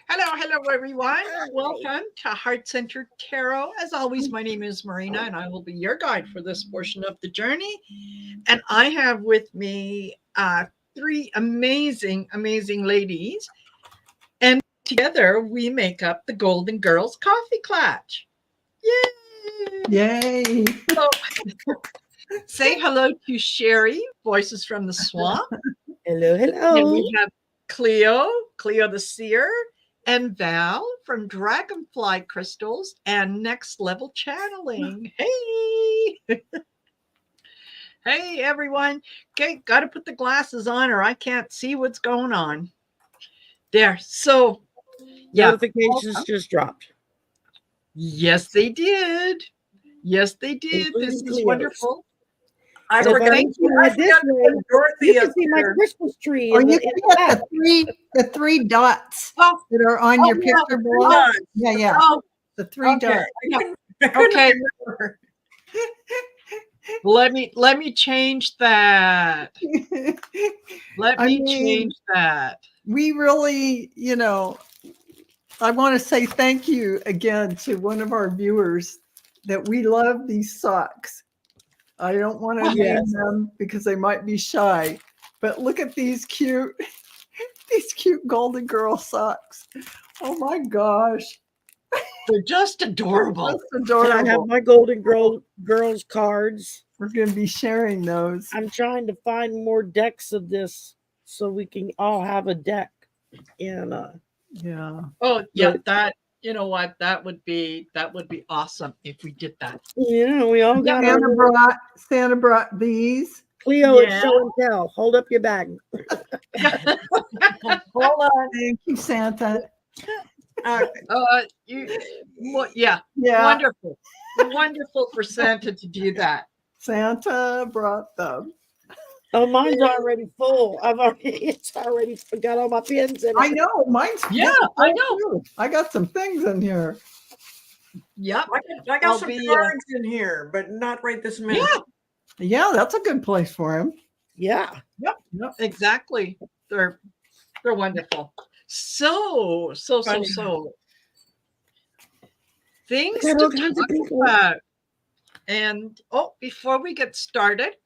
Hello, everyone. Welcome to Heart Centered Tarot. As always, my name is Marina, and I will be your guide for this portion of the journey. And I have with me three amazing ladies. And together, we make up the Golden Girls Coffee Clutch. Yay! Yay! So, say hello to Shari, Voices from the Swamp. Hello, And hello. we have Cleo the Seer, and Val from Dragonfly Crystals and Next Level Channeling. Hey! Hey, everyone. Okay, got to put the glasses on or I can't see what's going on. There. So, yeah. Notifications just dropped. Yes, they did. Yes, they did. Including This is Cleo's. wonderful. I forgot to Dorothy. You can see my Christmas tree. Or in you the, can in the get the three dots Oh, that are on your yeah, picture the below. dots. Yeah. Oh, The three okay. dots. Okay. Let me change that. Let me change that. We really, I want to say thank you again to one of our viewers that we love these socks. I don't want to name them because they might be shy, but look at these cute Golden Girl socks. Oh my gosh. They're just adorable. Just adorable. And I have my Golden Girls cards. We're going to be sharing those. I'm trying to find more decks of this so we can all have a deck. And yeah. Oh yeah, that you know what? That would be awesome if we did that. Yeah, we all got Santa brought these. Cleo, it's show and tell. Hold up your bag. Hold on. Thank you, Santa. Wonderful for Santa to do that. Santa brought them. Oh, mine's already full. It's already got all my pins in it. I know, mine's I know. Too. I got some things in here. Yep. I got some cards in here, but not right this minute. Yeah, that's a good place for him. Yeah. Yep. Exactly. They're wonderful. So things to talk about. And before we get started,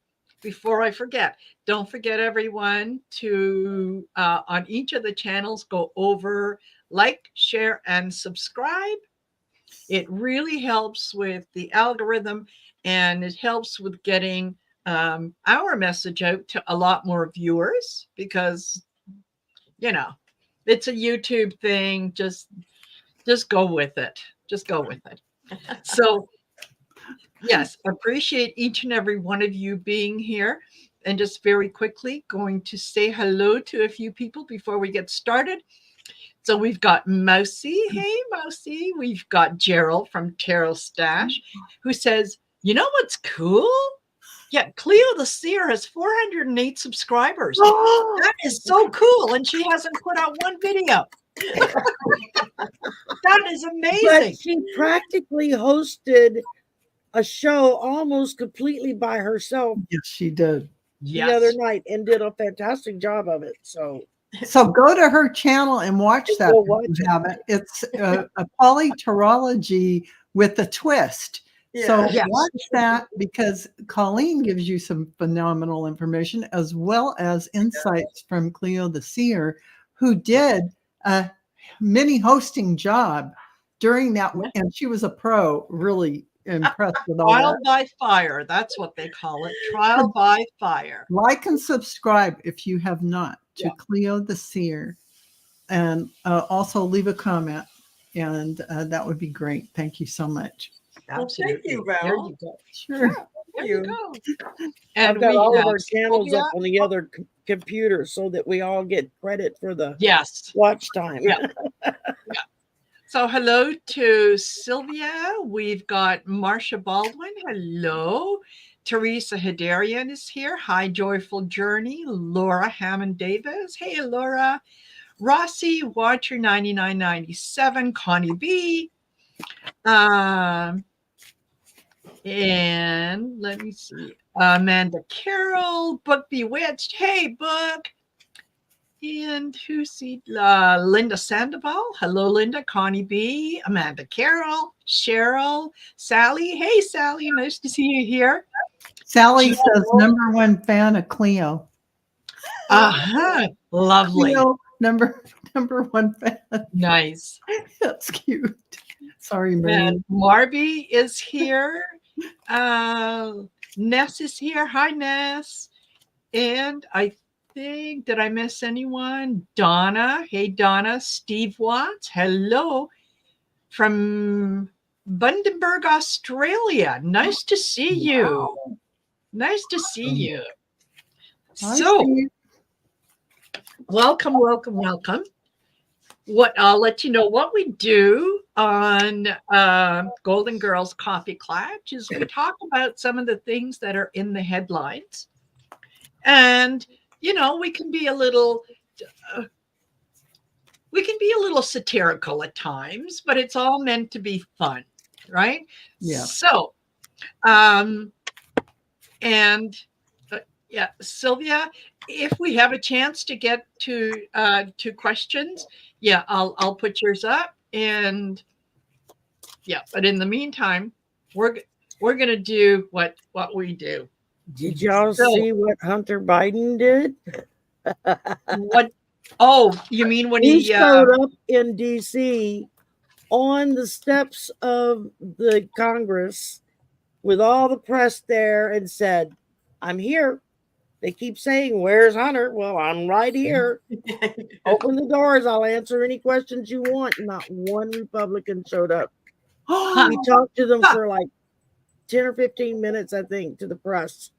before I forget, don't forget everyone to on each of the channels go over, like, share, and subscribe. It really helps with the algorithm, and it helps with getting our message out to a lot more viewers because it's a YouTube thing. Just go with it. Just go with it. So yes, appreciate each and every one of you being here. And just very quickly going to say hello to a few people before we get started. So we've got Mousy. Hey, Mousy. We've got Gerald from Tarot Stash who says, you know what's cool? Yeah, Cleo the Seer has 408 subscribers. That is so cool. And she hasn't put out one video. That is amazing. But she practically hosted a show almost completely by herself. Yes, she did. The other night and did a fantastic job of it. So go to her channel and watch that. It's a polytarology with a twist. Yeah. So watch that because Colleen gives you some phenomenal information as well as insights from Cleo the Seer, who did a mini hosting job during that. And she was a pro, really impressed with all Trial by fire. That's what they call it. Trial by fire. Like and subscribe if you have not to Cleo the Seer, and also leave a comment, and that would be great. Thank you so much. Absolutely. Thank you, Val. There you go. Sure. There you go. And I've got all of our channels up on the other computer so that we all get credit for the watch time. Yeah. So hello to Sylvia. We've got Marcia Baldwin. Hello. Teresa Hedarian is here. Hi, Joyful Journey. Laura Hammond Davis. Hey, Laura. Rossi, Watcher 9997. Connie B. And let me see. Amanda Carroll. Book Bewitched. Hey, Book. And who's Linda Sandoval? Hello, Linda. Connie B, Amanda Carroll, Cheryl, Sally. Hey, Sally. Nice to see you here. Sally says #1 fan of Cleo. Lovely. Cleo, number 1 fan. Nice. That's cute. Sorry, Marina. Marby is here. Ness is here. Hi, Ness. And I think, did I miss anyone? Donna. Hey, Donna. Steve Watts. Hello. From Bundaberg, Australia. Nice to see you. Wow. Nice to see you. Hi, So, Steve. welcome. I'll let you know what we do on Golden Girls Coffee Clutch is we talk about some of the things that are in the headlines. And, we can be a little satirical at times, but it's all meant to be fun, right? Yeah. So, Sylvia, if we have a chance to get to questions, I'll put yours up, and but in the meantime, we're gonna do what we do. Did y'all see what Hunter Biden did? What? Oh, you mean when he showed up in DC on the steps of the Congress with all the press there and said, "I'm here." They keep saying, "Where's Hunter?" Well, I'm right here. Open the doors. I'll answer any questions you want. Not one Republican showed up. He talked to them for like 10 or 15 minutes, I think, to the press,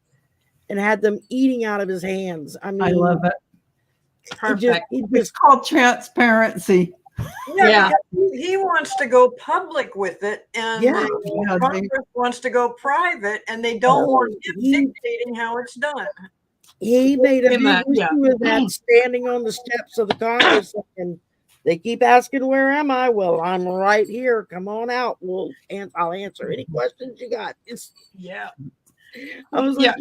and had them eating out of his hands. I mean, I love it. Perfect. It's called transparency. Yeah. He wants to go public with it, and Congress wants to go private, and they don't want him dictating how it's done. He made a big issue of that, standing on the steps of the Congress, and they keep asking, "Where am I?" Well, I'm right here. Come on out. I'll answer any questions you got. I was like,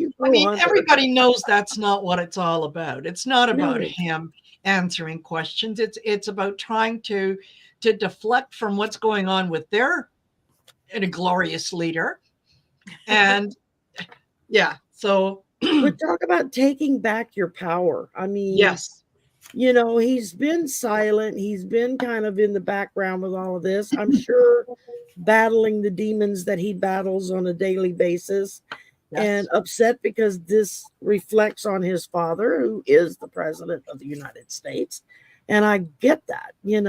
everybody knows that's not what it's all about. It's not about him answering questions. It's about trying to deflect from what's going on with their glorious leader. And so but talk about taking back your power. I mean, yes, he's been silent. He's been kind of in the background with all of this. I'm sure battling the demons that he battles on a daily basis. Yes. And upset because this reflects on his father, who is the president of the United States. And I get that, and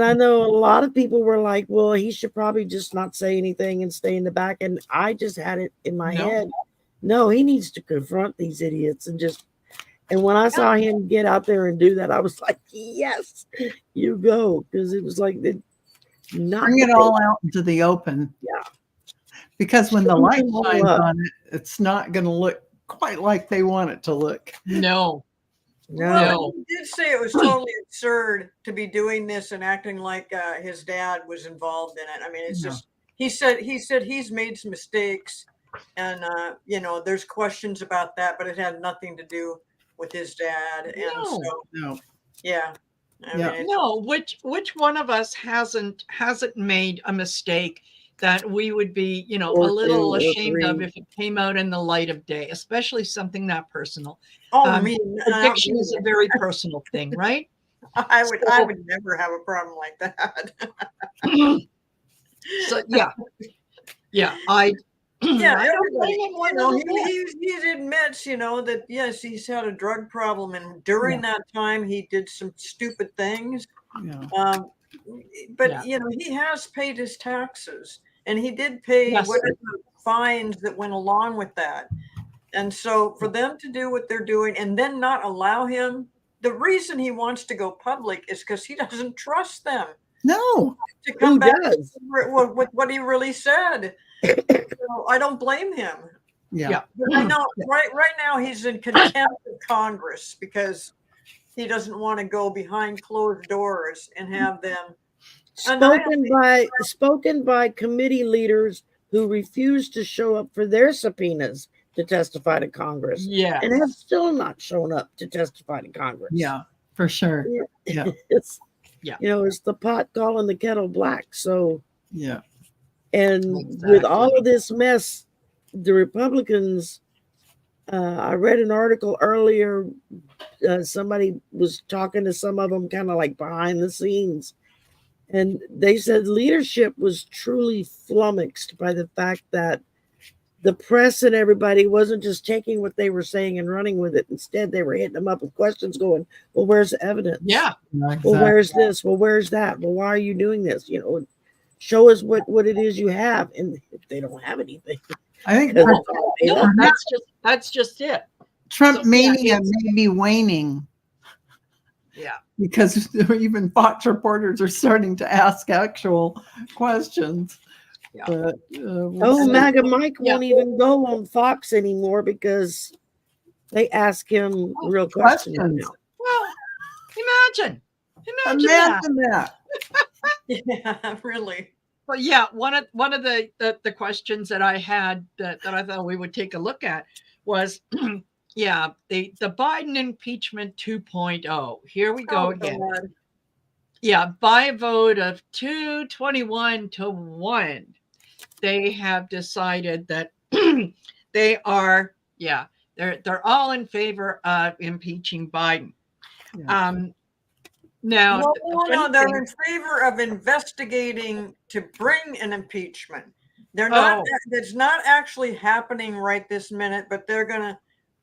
I know a lot of people were like, well, he should probably just not say anything and stay in the back. And I just had it in my head. No, he needs to confront these idiots and when I saw him get out there and do that, I was like, yes, you go. Because it was like, bring it all out into the open. Yeah. Because when the light shines on it, it's not going to look quite like they want it to look. No. Well, he did say it was totally absurd to be doing this and acting like his dad was involved in it. I mean, it's just he said he's made some mistakes, and there's questions about that, but it had nothing to do with his dad. And which one of us hasn't made a mistake that we would be, a little ashamed of if it came out in the light of day, especially something that personal. Addiction is a very personal thing, right? I would never have a problem like that. So he admits, that yes, he's had a drug problem, and during that time he did some stupid things. But he has paid his taxes, and he did pay whatever fines that went along with that. And so for them to do what they're doing and then not allow him, the reason he wants to go public is because he doesn't trust them. No. To come back with what he really said. So I don't blame him. Yeah. But I know right now he's in contempt of Congress because he doesn't want to go behind closed doors and have them spoken by committee leaders who refuse to show up for their subpoenas. to testify to Congress. Yeah. And have still not shown up to testify to Congress. Yeah, for sure. Yeah. It's, Yeah. you know, it's the pot calling the kettle black. So, yeah. And Exactly. with all of this mess, the Republicans, I read an article earlier. Somebody was talking to some of them kind of like behind the scenes. And they said leadership was truly flummoxed by the fact that the press and everybody wasn't just taking what they were saying and running with it. Instead, they were hitting them up with questions going, well, where's the evidence? Yeah. Exactly. Well, where's this? Well, where's that? Well, why are you doing this? You know, show us what it is you have. And if they don't have anything, I think no, that's just it. Trump So, mania may be waning. Yeah. Because even Fox reporters are starting to ask actual questions. Yeah. But, MAGA Mike won't even go on Fox anymore because they ask him real questions now. Well, imagine that. Yeah, really. Well, yeah, one of the questions that I had that I thought we would take a look at was, yeah, the Biden impeachment 2.0. Here we go again. God. Yeah, by a vote of 221-1, they have decided that they are, they're all in favor of impeaching Biden. Yeah. Now, no, they're in favor of investigating to bring an impeachment. They're not. It's not actually happening right this minute, but they're going to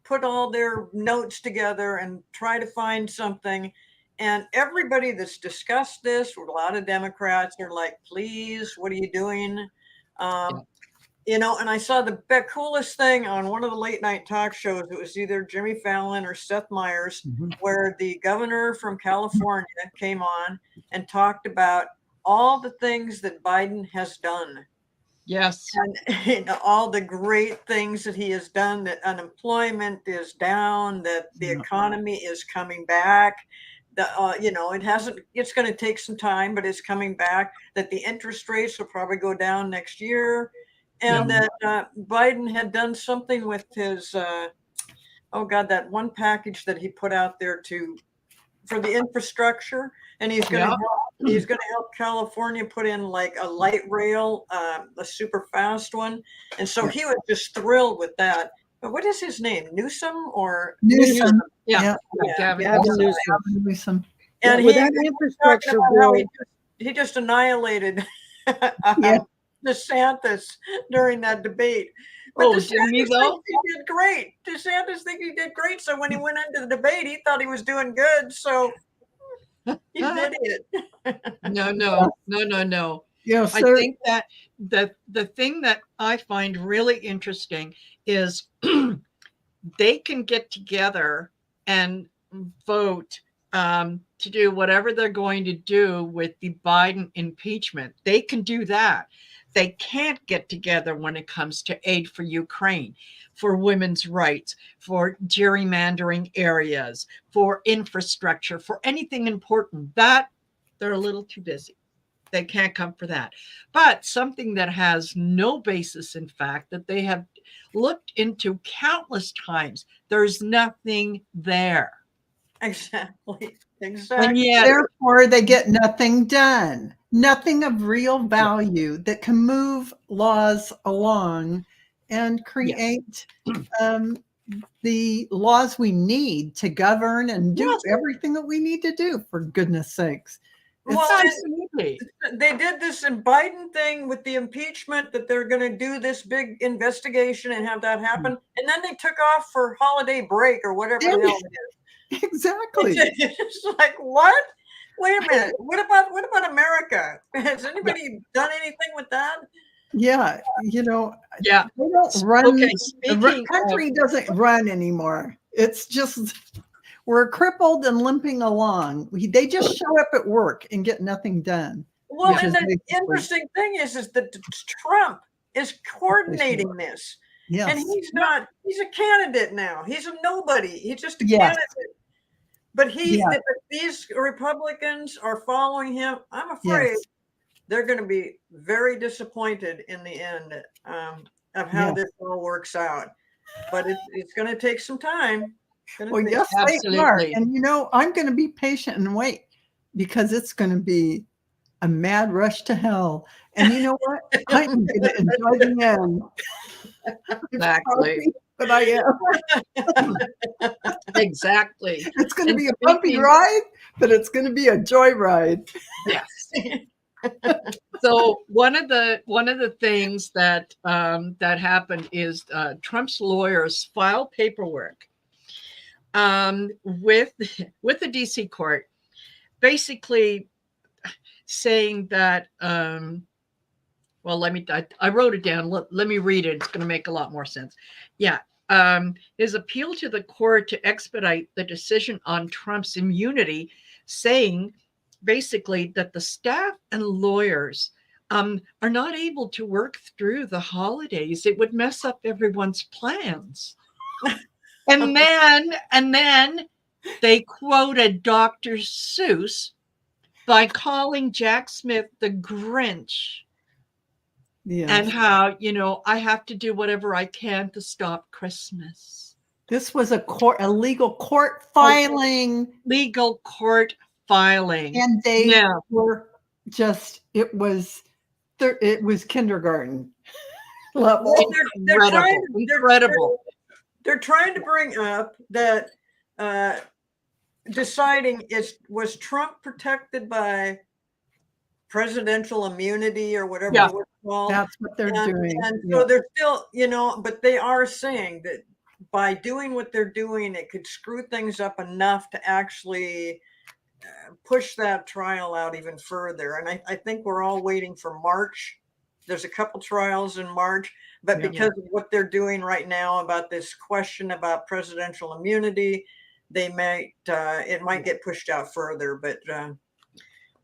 put all their notes together and try to find something. And everybody that's discussed this with a lot of Democrats are like, please, what are you doing? You know, and I saw the coolest thing on one of the late night talk shows. It was either Jimmy Fallon or Seth Meyers, where the governor from California came on and talked about all the things that Biden has done. Yes. And you know, all the great things that he has done, that unemployment is down, that the economy is coming back. You know, it's going to take some time, but it's coming back, that the interest rates will probably go down next year. And that Biden had done something with his, that one package that he put out there for the infrastructure, and he's going to help California put in like a light rail, a super fast one, and so he was just thrilled with that. But what is his name? Newsom or Newsom? Gavin Newsom. And with that infrastructure bill, he just annihilated. DeSantis during that debate. But DeSantis thinks he did great. DeSantis think he did great. So when he went into the debate, he thought he was doing good. So he's an idiot. No. Yeah, I think that the thing that I find really interesting is they can get together and vote to do whatever they're going to do with the Biden impeachment. They can do that. They can't get together when it comes to aid for Ukraine, for women's rights, for gerrymandering areas, for infrastructure, for anything important. That they're a little too busy. They can't come for that. But something that has no basis in fact, that they have looked into countless times, there's nothing there. Exactly. And yet, therefore, they get nothing done. Nothing of real value that can move laws along and create the laws we need to govern and do everything that we need to do, for goodness sakes. Absolutely. They did this in Biden thing with the impeachment, that they're going to do this big investigation and have that happen. And then they took off for holiday break or whatever the hell it is. Exactly. It's like, what? Wait a minute. What about America? Has anybody done anything with that? Yeah, you know, they don't run. The country doesn't run anymore. It's just we're crippled and limping along. They just show up at work and get nothing done. Well, and the interesting thing is that Trump is coordinating this. Yes. And he's a candidate now. He's a nobody. He's just a candidate. But these Republicans are following him. I'm afraid they're going to be very disappointed in the end of how this all works out. but it's going to take some time. Well, yes, they are. And, I'm going to be patient and wait because it's going to be a mad rush to hell. And you know what? I'm going to enjoy the end. Exactly. But I am. Exactly. It's going to be a bumpy ride, but it's going to be a joyride. Yes. So one of the things that that happened is Trump's lawyers filed paperwork with the DC court, basically saying that. Well, I wrote it down. Let me read it. It's going to make a lot more sense. Yeah. His appeal to the court to expedite the decision on Trump's immunity, saying basically that the staff and lawyers are not able to work through the holidays. It would mess up everyone's plans. And then they quoted Dr. Seuss by calling Jack Smith the Grinch. Yes. And how, I have to do whatever I can to stop Christmas. This was a legal court filing. Legal court filing. And they were just, it was kindergarten level. Incredible. They're trying to bring up that deciding was Trump protected by presidential immunity or whatever it was called. That's what they're doing. And so they're still, but they are saying that by doing what they're doing, it could screw things up enough to actually push that trial out even further. And I think we're all waiting for March. There's a couple trials in March, but because of what they're doing right now about this question about presidential immunity, it might get pushed out further, but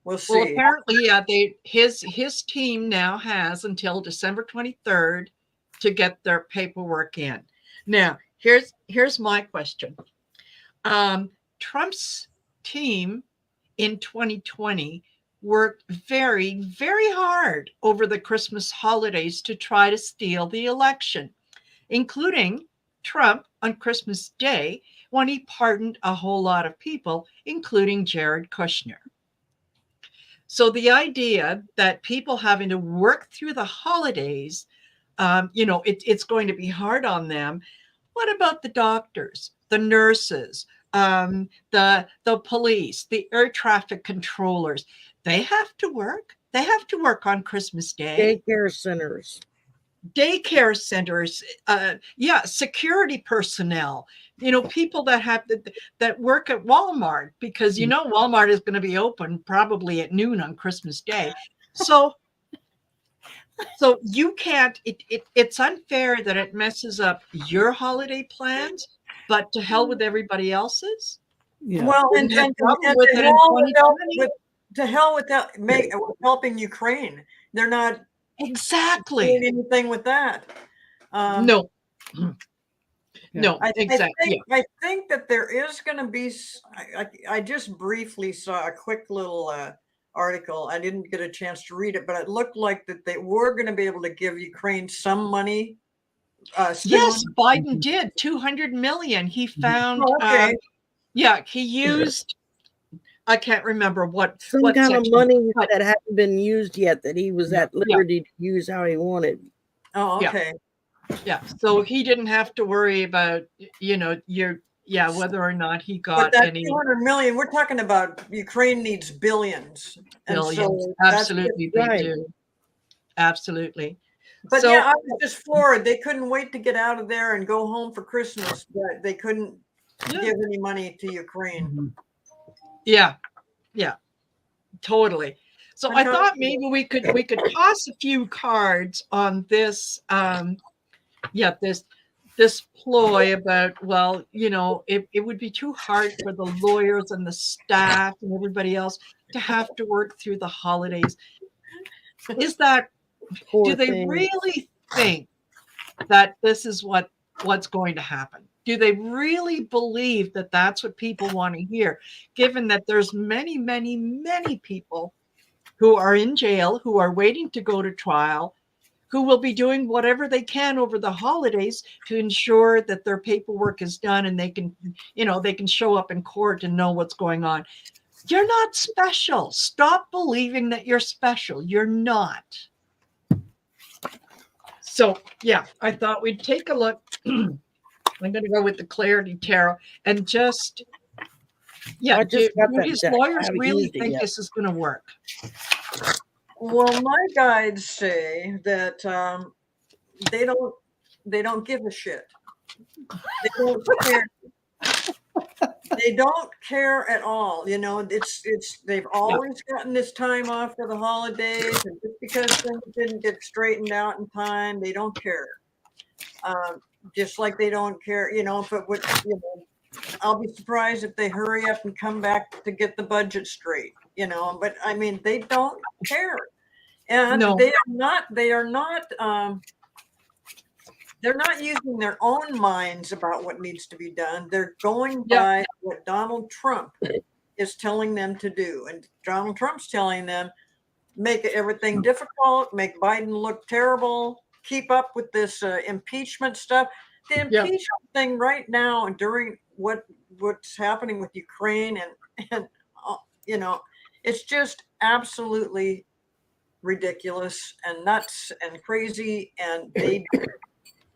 we'll see. Well, apparently, his team now has until December 23rd to get their paperwork in. Now, here's my question. Trump's team in 2020 worked very, very hard over the Christmas holidays to try to steal the election, including Trump on Christmas Day when he pardoned a whole lot of people, including Jared Kushner. So the idea that people having to work through the holidays, it's going to be hard on them. What about the doctors, the nurses, the police, the air traffic controllers? They have to work. They have to work on Christmas Day. Daycare centers, security personnel. People that work at Walmart, because Walmart is going to be open probably at noon on Christmas Day. So you can't. It's unfair that it messes up your holiday plans, but to hell with everybody else's. Yeah. Well, and to hell with that, helping Ukraine. They're not doing anything with that. No. No, exactly. I think that there is going to be. I just briefly saw a quick little article. I didn't get a chance to read it, but it looked like that they were going to be able to give Ukraine some money. Yes, Biden did $200 million. He found. He used. I can't remember what kind of money that hadn't been used yet that he was at liberty to use how he wanted. Oh, okay. Yeah. So he didn't have to worry about, whether or not he got any. 200 million, we're talking about Ukraine needs billions. Billions. Absolutely, they do. Absolutely. But I was just floored. They couldn't wait to get out of there and go home for Christmas, but they couldn't give any money to Ukraine. Yeah, totally. So I thought maybe we could toss a few cards on this. This ploy about, it would be too hard for the lawyers and the staff and everybody else to have to work through the holidays. Is that do they really think that this is what's going to happen? Do they really believe that that's what people want to hear, given that there's many, many, many people who are in jail, who are waiting to go to trial, who will be doing whatever they can over the holidays to ensure that their paperwork is done and they can, they can show up in court and know what's going on. You're not special. Stop believing that you're special. You're not. So, yeah, I thought we'd take a look. I'm going to go with the Clarity Tarot and just, do these lawyers really think this is going to work? Well, my guides say that they don't give a shit. They don't care. They don't care at all. They've always gotten this time off for the holidays, and just because things didn't get straightened out in time, they don't care. Just like they don't care, if it would, I'll be surprised if they hurry up and come back to get the budget straight, but I mean, they don't care. And they're not using their own minds about what needs to be done. They're going by what Donald Trump is telling them to do. And Donald Trump's telling them, make everything difficult, make Biden look terrible, keep up with this impeachment stuff. The impeachment thing right now, and during what's happening with Ukraine, and it's just absolutely ridiculous and nuts and crazy. And they,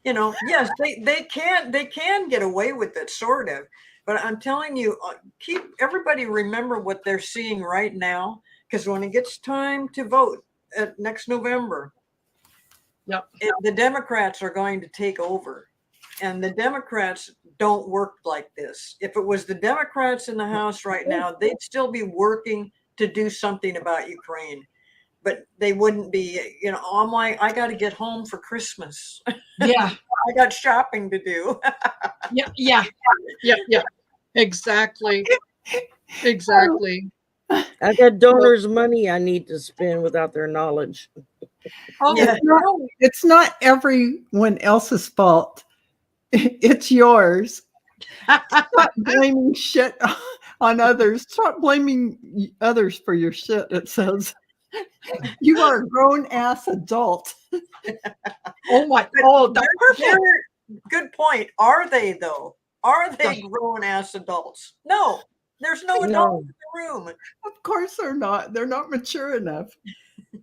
yes, they can get away with it, sort of. But I'm telling you, keep everybody remember what they're seeing right now, because when it gets time to vote next November, the Democrats are going to take over. And the Democrats don't work like this. If it was the Democrats in the House right now, they'd still be working to do something about Ukraine. But they wouldn't be, I'm like, I got to get home for Christmas. Yeah. I got shopping to do. Yeah. Exactly. I got donors' money I need to spend without their knowledge. It's not everyone else's fault. It's yours. Stop blaming shit on others. Stop blaming others for your shit. It says you are a grown-ass adult. That's perfect. Good point. Are they, though? Are they grown-ass adults? No. There's no adult in the room. Of course they're not. They're not mature enough.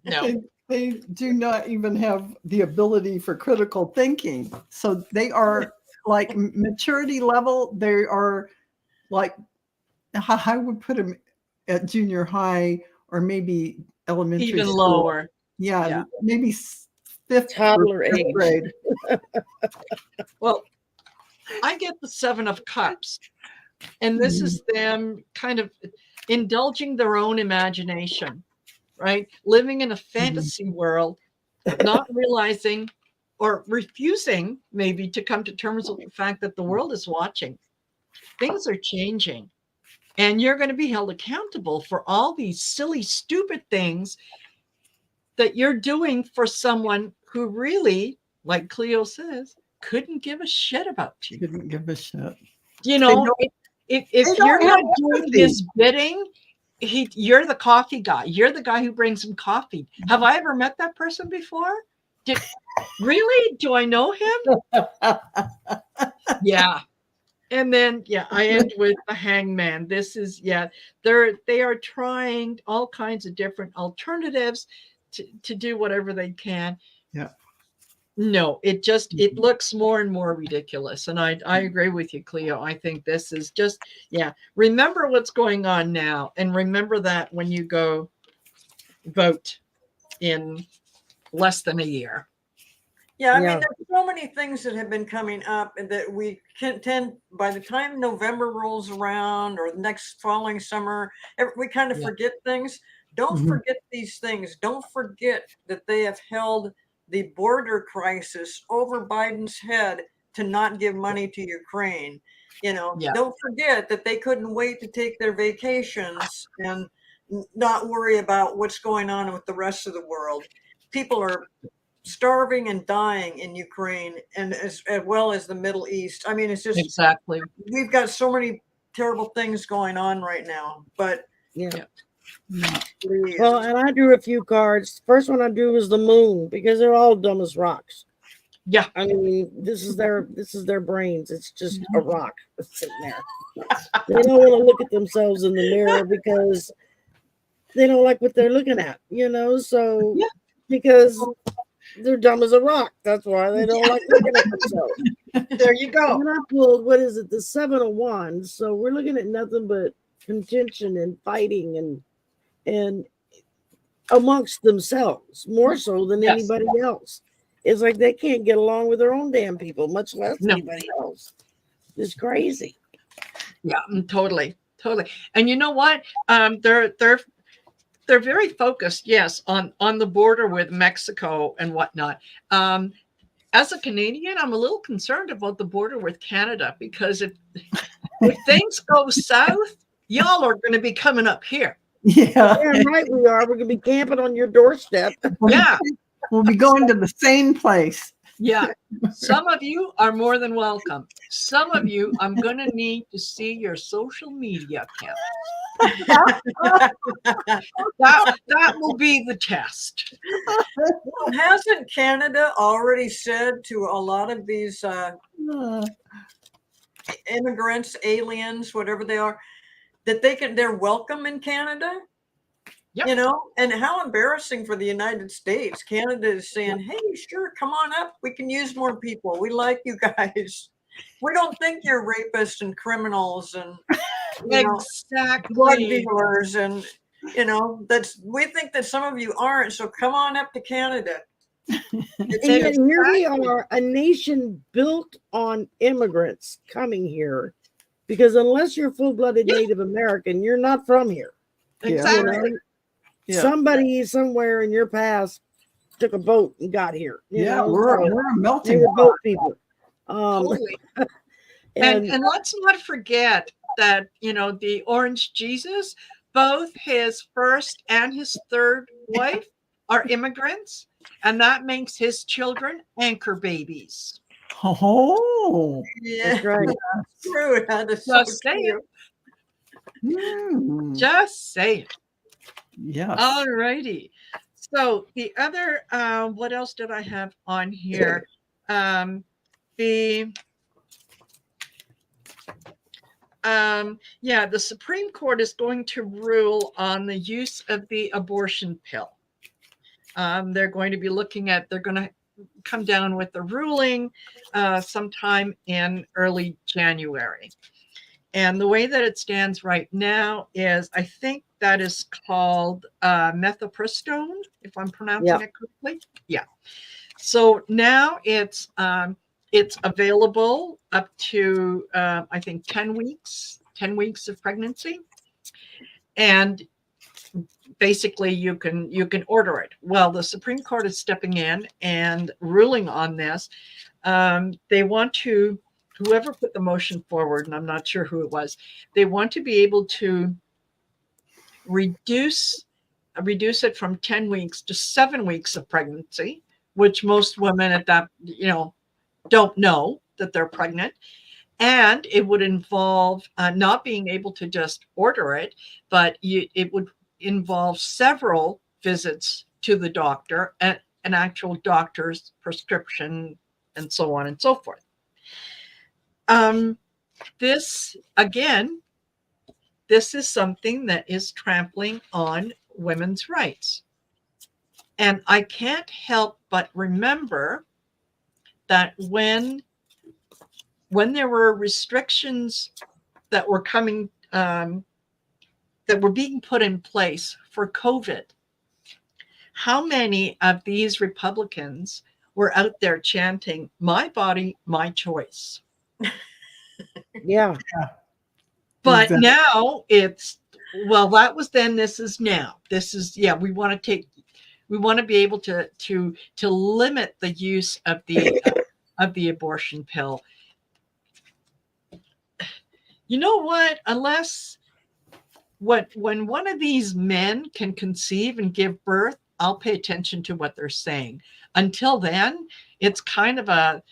No. They do not even have the ability for critical thinking. So they are like maturity level. They are like, I would put them at junior high or maybe elementary even school. lower. Yeah, maybe fifth toddler age grade. Well, I get the 7 of Cups, and this is them kind of indulging their own imagination, right? Living in a fantasy world, not realizing or refusing maybe to come to terms with the fact that the world is watching. Things are changing, and you're going to be held accountable for all these silly, stupid things that you're doing for someone who really, like Cleo says, couldn't give a shit about you. Couldn't give a shit. If you're not doing his bidding, you're the coffee guy. You're the guy who brings him coffee. Have I ever met that person before? Really? Do I know him? Yeah. And then, I end with the Hangman. This is, they are trying all kinds of different alternatives to do whatever they can. Yeah. No, it looks more and more ridiculous. And I agree with you, Cleo. I think this is just, remember what's going on now. And remember that when you go vote in less than a year. Yeah, I mean, there's so many things that have been coming up that we can tend, by the time November rolls around or the next following summer, we kind of forget things. Don't forget these things. Don't forget that they have held the border crisis over Biden's head to not give money to Ukraine. Don't forget that they couldn't wait to take their vacations and not worry about what's going on with the rest of the world. People are starving and dying in Ukraine, and as well as the Middle East. I mean, it's just exactly. We've got so many terrible things going on right now, but Well, and I drew a few cards. First one I drew was the moon because they're all dumb as rocks. Yeah. I mean, this is their brains. It's just a rock sitting there. They don't want to look at themselves in the mirror because they don't like what they're looking at, so because they're dumb as a rock. That's why they don't like looking at themselves. There you go. And I pulled, what is it, the 7 of Wands. So we're looking at nothing but contention and fighting and amongst themselves, more so than anybody else. It's like they can't get along with their own damn people, much less anybody else. It's crazy. Yeah, totally. And you know what? They're very focused, yes, on the border with Mexico and whatnot. As a Canadian, I'm a little concerned about the border with Canada because if things go south, y'all are going to be coming up here. Yeah, right. We are. We're going to be camping on your doorstep. We'll be going to the same place. Yeah. Some of you are more than welcome. Some of you, I'm going to need to see your social media accounts. that will be the test. Well, hasn't Canada already said to a lot of these immigrants, aliens, whatever they are, that they're welcome in Canada? Yep. And how embarrassing for the United States. Canada is saying, hey, sure, come on up. We can use more people. We like you guys. We don't think you're rapists and criminals and drug dealers. And, we think that some of you aren't. So come on up to Canada. And yet here we are, a nation built on immigrants coming here. Because unless you're full-blooded Native American, you're not from here. Exactly. Somebody somewhere in your past took a boat and got here. We're a melting pot. Boat people. Totally. and let's not forget that the Orange Jesus, both his first and his third wife are immigrants, and that makes his children anchor babies. Oh, yeah, that's right. True. Just saying. Just saying. Yeah. All righty. So the other, what else did I have on here? The Supreme Court is going to rule on the use of the abortion pill. They're going to come down with the ruling sometime in early January. And the way that it stands right now is, I think that is called methoprostone, if I'm pronouncing it correctly. Yeah. So now it's available up to I think 10 weeks of pregnancy, and basically you can order it. Well, the Supreme Court is stepping in and ruling on this. They want to. Whoever put the motion forward, and I'm not sure who it was, they want to be able to reduce it from 10 weeks to 7 weeks of pregnancy, which most women at that, don't know that they're pregnant. And it would involve not being able to just order it, but it would involve several visits to the doctor, and an actual doctor's prescription, and so on and so forth. This is something that is trampling on women's rights. And I can't help but remember that when there were restrictions that were coming, that were being put in place for COVID, how many of these Republicans were out there chanting, "My body, my choice"? Yeah. But now it's, well, that was then, this is now. This is, we want to be able to limit the use of the abortion pill. You know what? When one of these men can conceive and give birth, I'll pay attention to what they're saying. Until then, it's kind of a,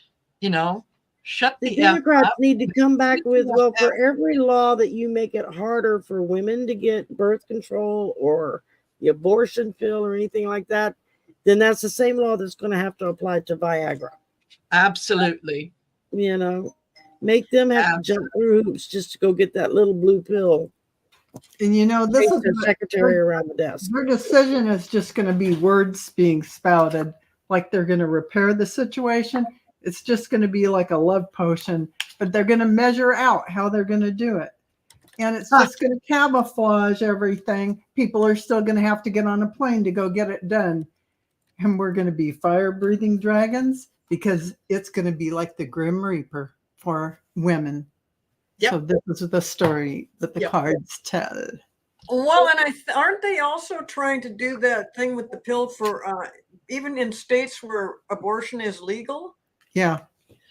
Shut The the F Democrats up. need to come back with, well, F. for every law that you make it harder for women to get birth control or the abortion pill or anything like that, then that's the same law that's going to have to apply to Viagra. Absolutely. You know, make them have to jump through hoops just to go get that little blue pill. And you know, this is the secretary around the desk. Their decision is just going to be words being spouted, like they're going to repair the situation. It's just going to be like a love potion, but they're going to measure out how they're going to do it. And it's just going to camouflage everything. People are still going to have to get on a plane to go get it done. And we're going to be fire-breathing dragons because it's going to be like the Grim Reaper for women. Yep. So this is the story that the cards tell. Well, and aren't they also trying to do that thing with the pill for even in states where abortion is legal? Yeah.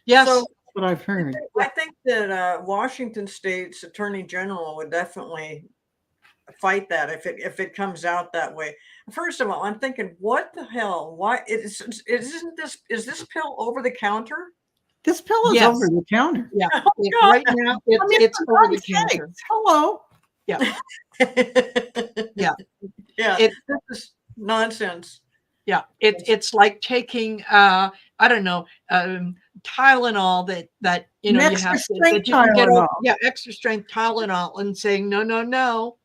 Yes. So that's what I've heard. I think that Washington State's Attorney General would definitely fight that if it comes out that way. First of all, I'm thinking, what the hell? Why is this pill over the counter? This pill is over the counter. Yeah. Right now, it's over the counter. Hello. Yeah. Yeah. This is nonsense. Yeah. It's like taking I don't know, Tylenol that you know you have that you can get over, extra strength Tylenol and saying no,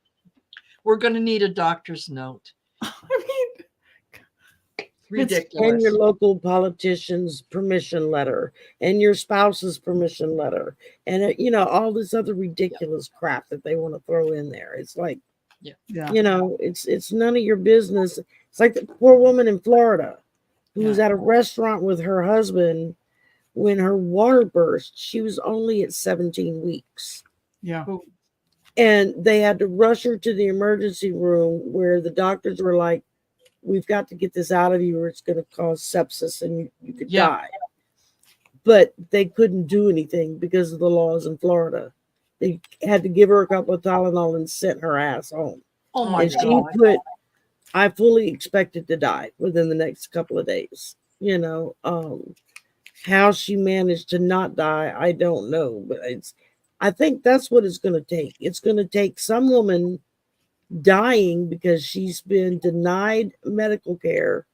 we're going to need a doctor's note. I mean, ridiculous. And your local politician's permission letter and your spouse's permission letter and you know all this other ridiculous crap that they want to throw in there. It's like, you know, it's none of your business. It's like the poor woman in Florida who was at a restaurant with her husband when her water burst. She was only at 17 weeks. Yeah. And they had to rush her to the emergency room where the doctors were like, we've got to get this out of you or it's going to cause sepsis and you could die. But they couldn't do anything because of the laws in Florida. They had to give her a couple of Tylenol and sent her ass home. Oh my God. God. I fully expected to die within the next couple of days. You know, how she managed to not die, I don't know. But I think that's what it's going to take. It's going to take some woman dying because she's been denied medical care.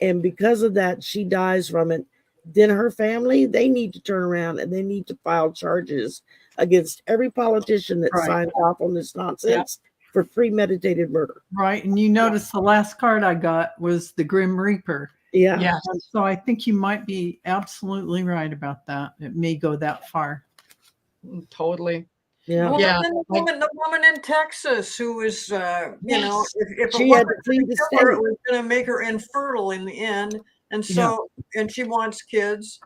And because of that, she dies from it. Then her family, they need to turn around and they need to file charges against every politician that signed off on this nonsense for premeditated murder. Right. And you notice the last card I got was the Grim Reaper. Yeah. So I think you might be absolutely right about that. It may go that far. Totally. Yeah. Well, the woman in Texas who was, you know, if she had to flee the state, it was going to make her infertile in the end, and so and she wants kids.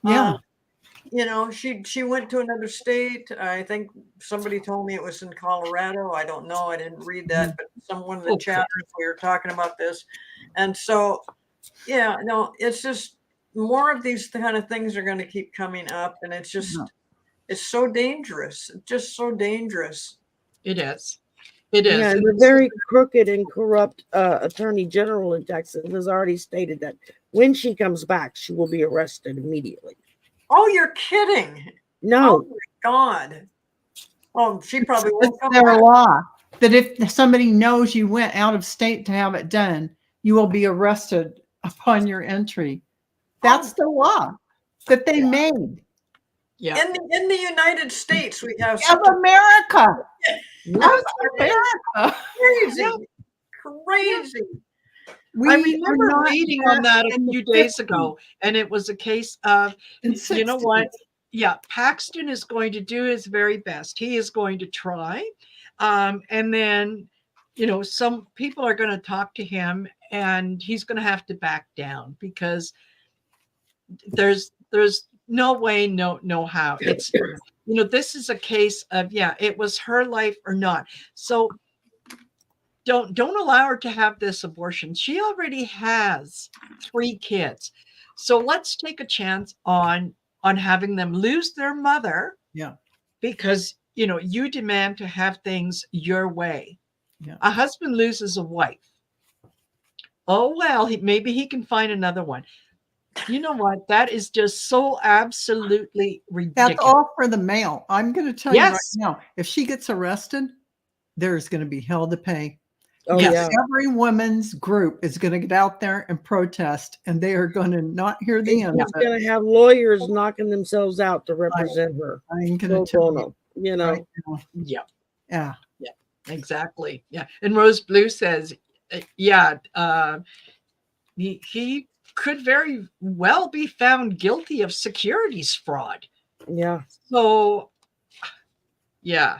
Yeah. You know, she went to another state. I think somebody told me it was in Colorado. I don't know. I didn't read that, but someone in the chat we were talking about this, and so it's just more of these kind of things are going to keep coming up, and it's just. It's so dangerous, just so dangerous. It is. It is. Yeah, the very crooked and corrupt attorney general in Texas has already stated that when she comes back, she will be arrested immediately. Oh, you're kidding. No. Oh, my God. Oh, she probably won't come back. Their law that if somebody knows you went out of state to have it done, you will be arrested upon your entry. That's the law that they made. Yeah. In the United States, we have America. America. Crazy. Crazy. I remember reading on that a few days ago, and it was a case of, you know what? Yeah, Paxton is going to do his very best. He is going to try. And then, you know, some people are going to talk to him and he's going to have to back down because there's no way, no how. It's, you know, this is a case of, it was her life or not. So don't allow her to have this abortion. She already has 3 kids. So let's take a chance on having them lose their mother. Yeah. Because, you know, you demand to have things your way. Yeah. A husband loses a wife. Oh, well, maybe he can find another one. You know what? That is just so absolutely ridiculous. That's all for the male. I'm going to tell you right Yes. now, if she gets arrested, there's going to be hell to pay. Oh, Yes. yeah. Every woman's group is going to get out there and protest, and they are going to not hear the end of She's it. going to have lawyers knocking themselves out to represent her. I'm Pro going to tell bono, you know. right now. Yeah. Yeah. Yeah. Exactly. Yeah. And Rose Blue says, yeah, he could very well be found guilty of securities fraud. Yeah. So, yeah.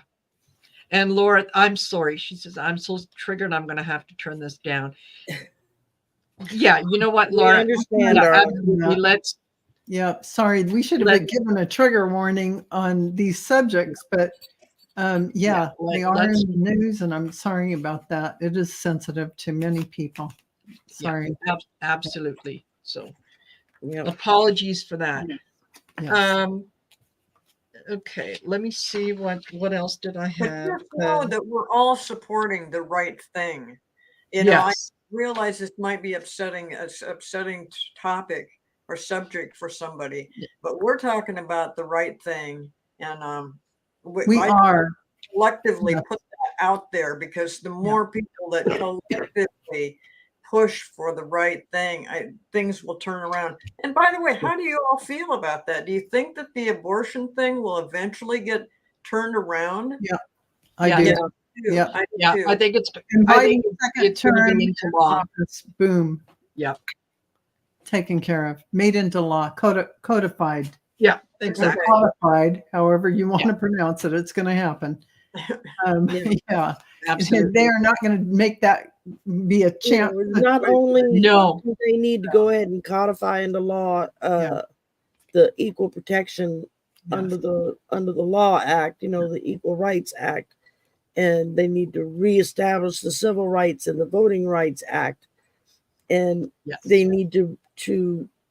And Laura, I'm sorry. She says, I'm so triggered. I'm going to have to turn this down. Yeah. You know what, Laura? We understand, Yeah, darling. absolutely. Let's. Yeah. Sorry. We should have been given a trigger warning on these subjects, but yeah, they are in the news, and I'm sorry about that. It is sensitive to many people. Sorry. Yeah, absolutely. So, Yeah. apologies for that. Yes. Okay, let me see what else did I But have. just know that we're all supporting the right thing. You know, Yes. I realize this might be upsetting topic or subject for somebody, but we're talking about the right thing, and we are collectively put that out there, because the more people that collectively push for the right thing, things will turn around. And by the way, how do you all feel about that? Do you think that the abortion thing will eventually get turned around? Yeah, I do. Yeah, I think it's inviting second term into law. Office, boom. Yeah. Taken care of, made into law, codified. Yeah, exactly. Codified, however you want to pronounce it, it's going to happen. Yeah, absolutely. They are not going to make that be a chance. Not only do they need to go ahead and codify into law the Equal Protection under the Law Act, you know, the Equal Rights Act, and they need to reestablish the Civil Rights and the Voting Rights Act, and they need to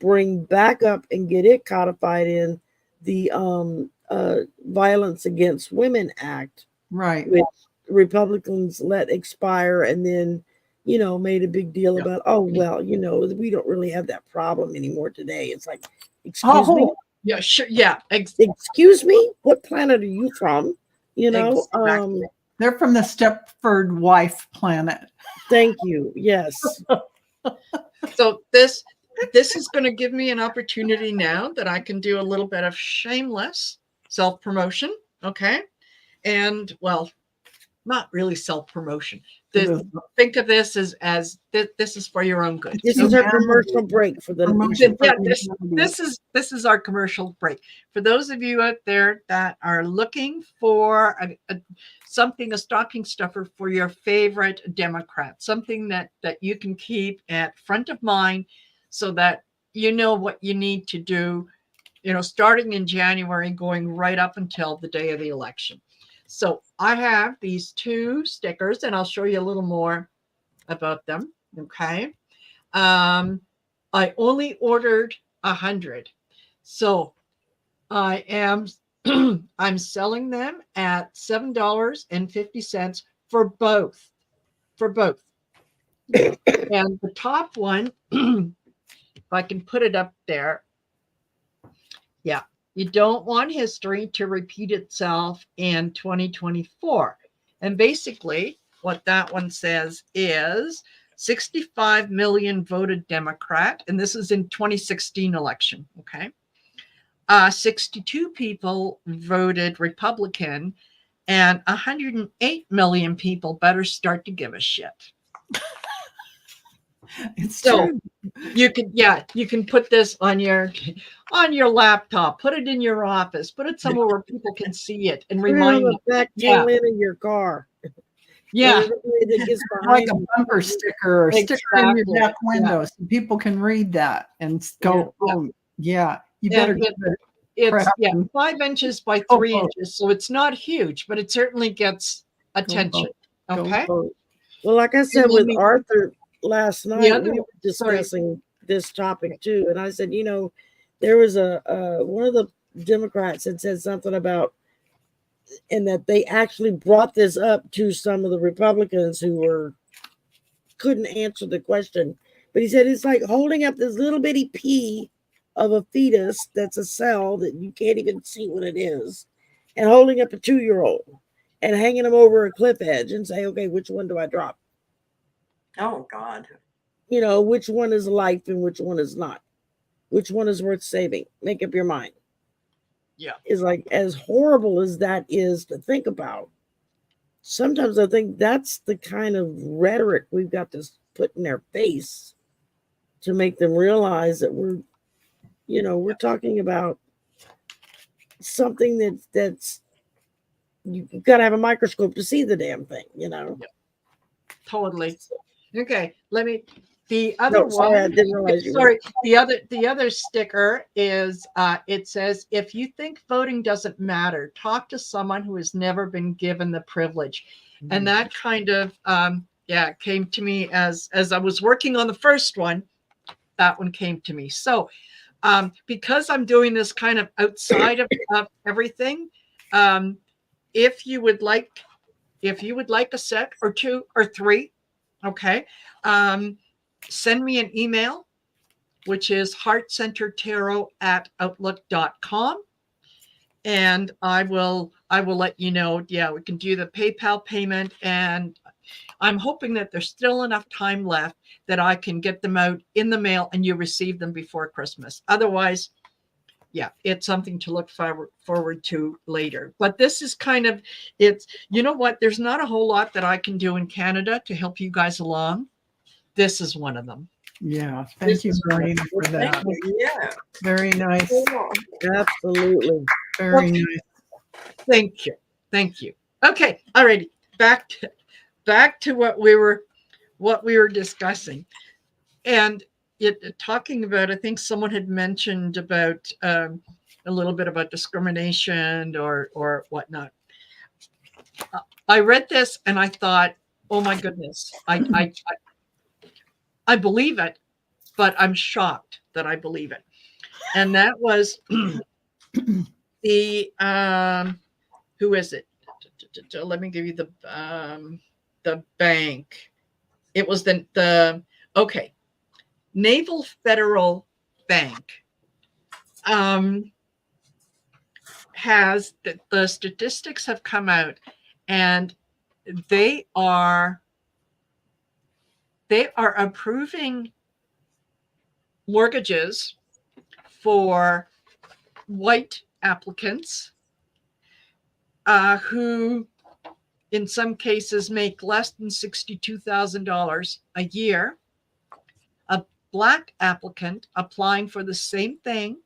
bring back up and get it codified in the Violence Against Women Act, right? Which Republicans let expire, and then, you know, made a big deal about, oh, well, you know, we don't really have that problem anymore today. It's like, excuse me? Yeah, sure. Yeah. Excuse me? What planet are you from? You know, exactly. They're from the Stepford Wife planet. Thank you. Yes. So this is going to give me an opportunity now that I can do a little bit of shameless self-promotion. Okay. And well, not really self-promotion. Think of this as this is for your own good. This is our commercial break for the this is our commercial break. For those of you out there that are looking for a stocking stuffer for your favorite Democrat, something that you can keep at front of mind so that you know what you need to do, you know, starting in January, going right up until the day of the election. So I have these 2 stickers, and I'll show you a little more about them. Okay. I only ordered 100. So I am I'm selling them at $7.50 for both. And the top one, if I can put it up there. Yeah. You don't want history to repeat itself in 2024. And basically, what that one says is 65 million voted Democrat, and this is in 2016 election, okay? 62 people voted Republican, and 108 million people better start to give a shit. It's so true. You can put this on your laptop, put it in your office, put it somewhere where people can see it and remind you. Back tail end of your car. Yeah. Like a bumper sticker or sticker in your back window so people can read that and go, you better give it. It's 5 inches by 3 inches, so it's not huge, but it certainly gets attention. Okay. Well, like I said with Arthur last night, we were discussing this topic too, and I said, you know, there was one of the Democrats had said something about, and that they actually brought this up to some of the Republicans who couldn't answer the question, But he said it's like holding up this little bitty pea of a fetus that's a cell that you can't even see what it is, and holding up a 2-year-old and hanging them over a cliff edge and say, okay, which one do I drop? Oh, God. You know, which one is life and which one is not? Which one is worth saving? Make up your mind. Yeah. Is like, as horrible as that is to think about, sometimes I think that's the kind of rhetoric we've got to put in their face to make them realize that we're, you know, we're talking about something that's you've got to have a microscope to see the damn thing, you know. Yeah. Totally. Okay, the other one. Sorry, I didn't realize you sorry, the other sticker is it says, if you think voting doesn't matter, talk to someone who has never been given the privilege. Mm-hmm. And that kind of came to me as I was working on the first one. That one came to me. So because I'm doing this kind of outside of everything, if you would like a set or 2 or 3, okay, send me an email, which is heartcentertarot@outlook.com, and I will let you know. Yeah, we can do the PayPal payment, and I'm hoping that there's still enough time left that I can get them out in the mail and you receive them before Christmas. Otherwise, yeah, it's something to look forward to later. But this is kind of, it's, you know what, there's not a whole lot that I can do in Canada to help you guys along. This is one of them. Yeah, thank you, Marina, for that. Yeah, very nice. Absolutely, very nice. Thank you. Okay, all righty. Back to what we were discussing, and talking about, I think someone had mentioned about a little bit about discrimination or whatnot. I read this and I thought, oh my goodness, I believe it, but I'm shocked that I believe it. And that was the who is it? Let me give you the bank. It was the okay, Naval Federal Bank has the statistics have come out, and they are approving mortgages for white applicants who in some cases make less than $62,000 a year. A Black applicant applying for the same thing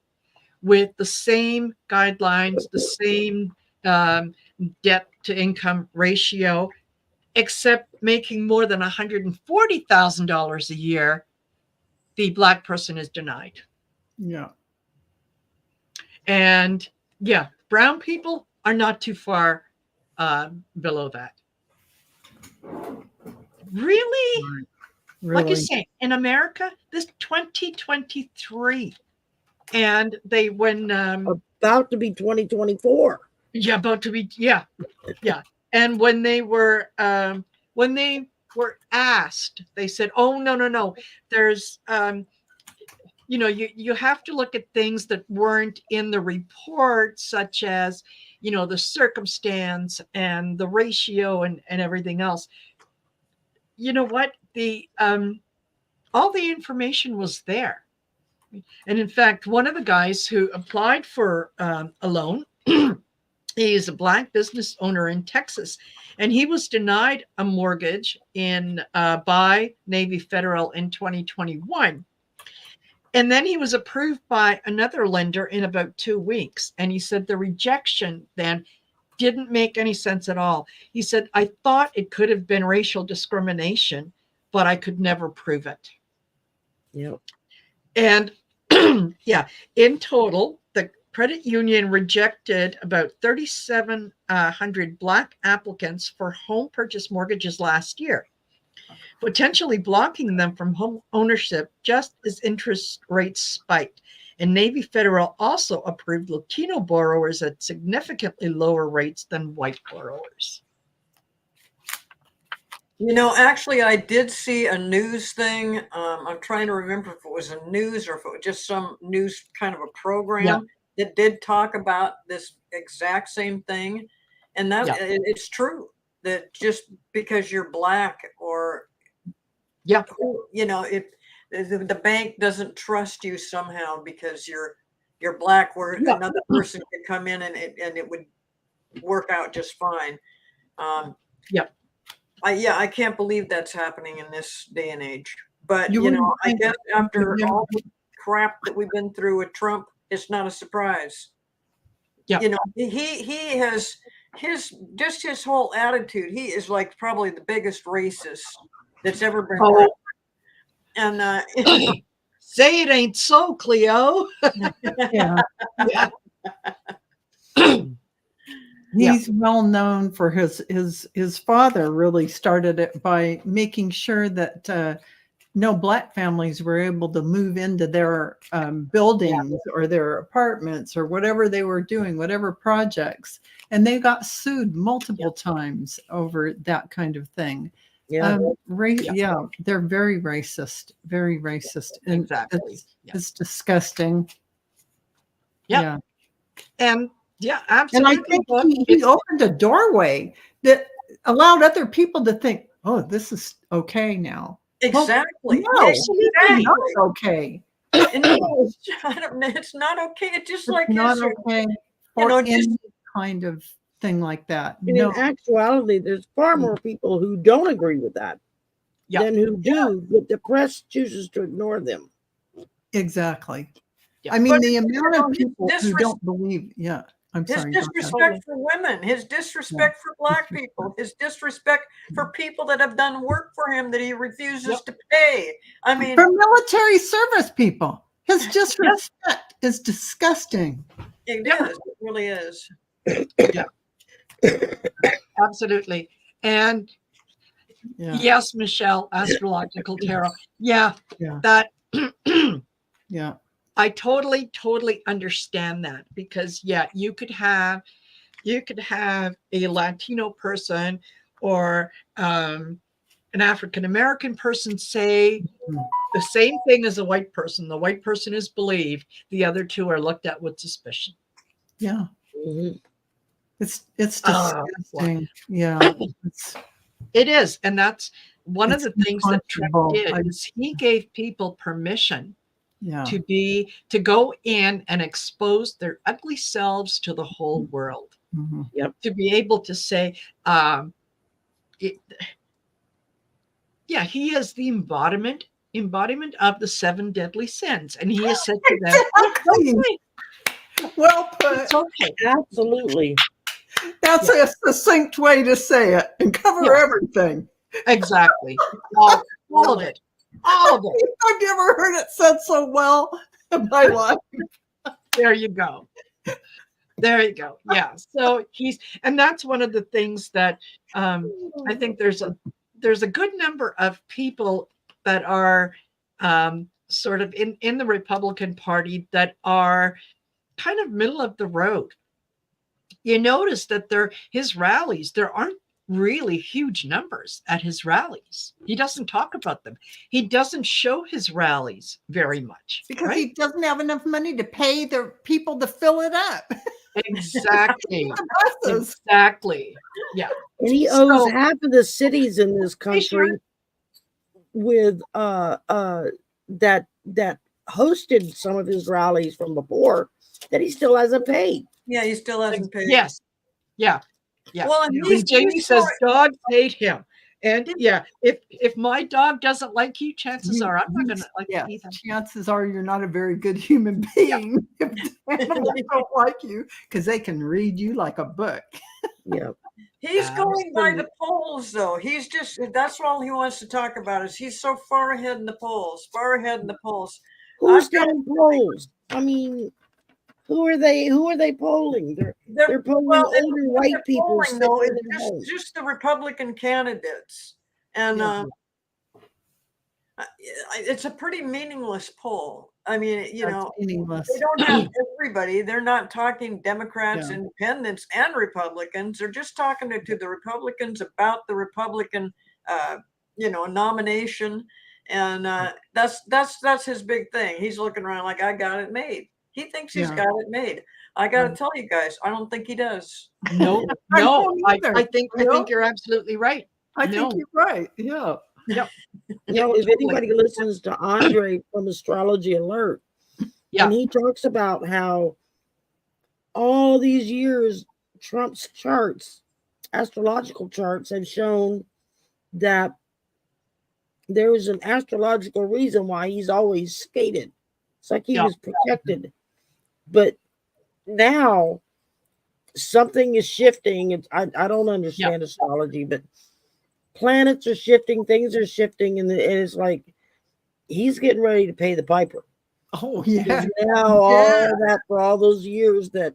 with the same guidelines, the same debt to income ratio, except making more than $140,000 a year, the Black person is denied. Yeah. And yeah, brown people are not too far below that. Really? Like you say, in America, this 2023. And they about to be 2024. Yeah, about to be, yeah. And when they were asked, they said, oh, no. There's you have to look at things that weren't in the report, such as, the circumstance and the ratio and everything else. You know what? All the information was there. And in fact, one of the guys who applied for a loan, he's a Black business owner in Texas, and he was denied a mortgage by Navy Federal in 2021. And then he was approved by another lender in about 2 weeks. And he said the rejection then didn't make any sense at all. He said, I thought it could have been racial discrimination, but I could never prove it. Yep. And yeah, in total, the credit union rejected about 3,700 Black applicants for home purchase mortgages last year, potentially blocking them from home ownership just as interest rates spiked. And Navy Federal also approved Latino borrowers at significantly lower rates than white borrowers. Actually, I did see a news thing. I'm trying to remember if it was a news or if it was just some news kind of a program that did talk about this exact same thing. And it's true that just because you're black or, if the bank doesn't trust you somehow because you're black, where another person could come in and it would work out just fine. I can't believe that's happening in this day and age. But I guess after all the crap that we've been through with Trump, it's not a surprise. He has his whole attitude. He is like probably the biggest racist that's ever been. And say it ain't so, Cleo. He's well known for his father really started it by making sure that no black families were able to move into their buildings or their apartments or whatever they were doing, whatever projects. And they got sued multiple times over that kind of thing. They're very racist, very racist. And exactly. It's disgusting. And absolutely. And I think he opened a doorway that allowed other people to think, oh, this is okay now. Exactly. Well, no, it's not okay. It's not okay. It's just like not okay for any kind of thing like that. And in actuality, there's far more people who don't agree with that than who do, but the press chooses to ignore them. Exactly. I mean, the amount of people who don't believe, I'm his sorry. Disrespect for women, his disrespect for black people, his disrespect for people that have done work for him that he refuses to pay. I mean, for military service people, his disrespect is disgusting. It is. It really is. Absolutely. And yes, Michelle, astrological tarot. That. I totally understand that because you could have a Latino person or an African American person say the same thing as a white person. The white person is believed. The other two are looked at with suspicion. Yeah. Mm-hmm. It's disgusting. It is. And that's one of the things that Trump did is he gave people permission to go in and expose their ugly selves to the whole world. To be able to say, he is the embodiment of the 7 deadly sins. And he has said to them, well put. It's okay. Absolutely. That's a succinct way to say it and cover everything. Exactly. All of it. All of it. I've never heard it said so well in my life. There you go. Yeah. So and that's one of the things that I think there's a good number of people that are sort of in the Republican Party that are kind of middle of the road. You notice that his rallies, there aren't really huge numbers at his rallies. He doesn't talk about them. He doesn't show his rallies very much because he doesn't have enough money to pay the people to fill it up. Exactly. Exactly. Yeah. And he owes half of the cities in this country with that hosted some of his rallies from before that he still hasn't paid. Yeah, he still hasn't paid. Yes. Yeah. Well, and Jamie says dogs hate him. And if my dog doesn't like you, chances are I'm not going to like you either. Chances are you're not a very good human being if animals don't like you because they can read you like a book. He's going by the polls, though. That's all he wants to talk about is he's so far ahead in the polls. Who's getting polls? I mean, who are they polling? They're polling older white people. No, it's just the Republican candidates. And it's a pretty meaningless poll. I mean, they don't have everybody. They're not talking Democrats, independents, and Republicans. They're just talking to the Republicans about the Republican a nomination. And that's his big thing. He's looking around like, I got it made. He thinks he's got it made. I got to tell you guys, I don't think he does. No, I think you're absolutely right. I think you're right. Yeah. Yep. If anybody listens to Andre from Astrology Alert, and he talks about how all these years Trump's charts, astrological charts, have shown that there is an astrological reason why he's always skated. It's like he was protected. But now something is shifting. I don't understand astrology, but planets are shifting, things are shifting, and it's like he's getting ready to pay the piper. Oh, yeah. Now all that for all those years that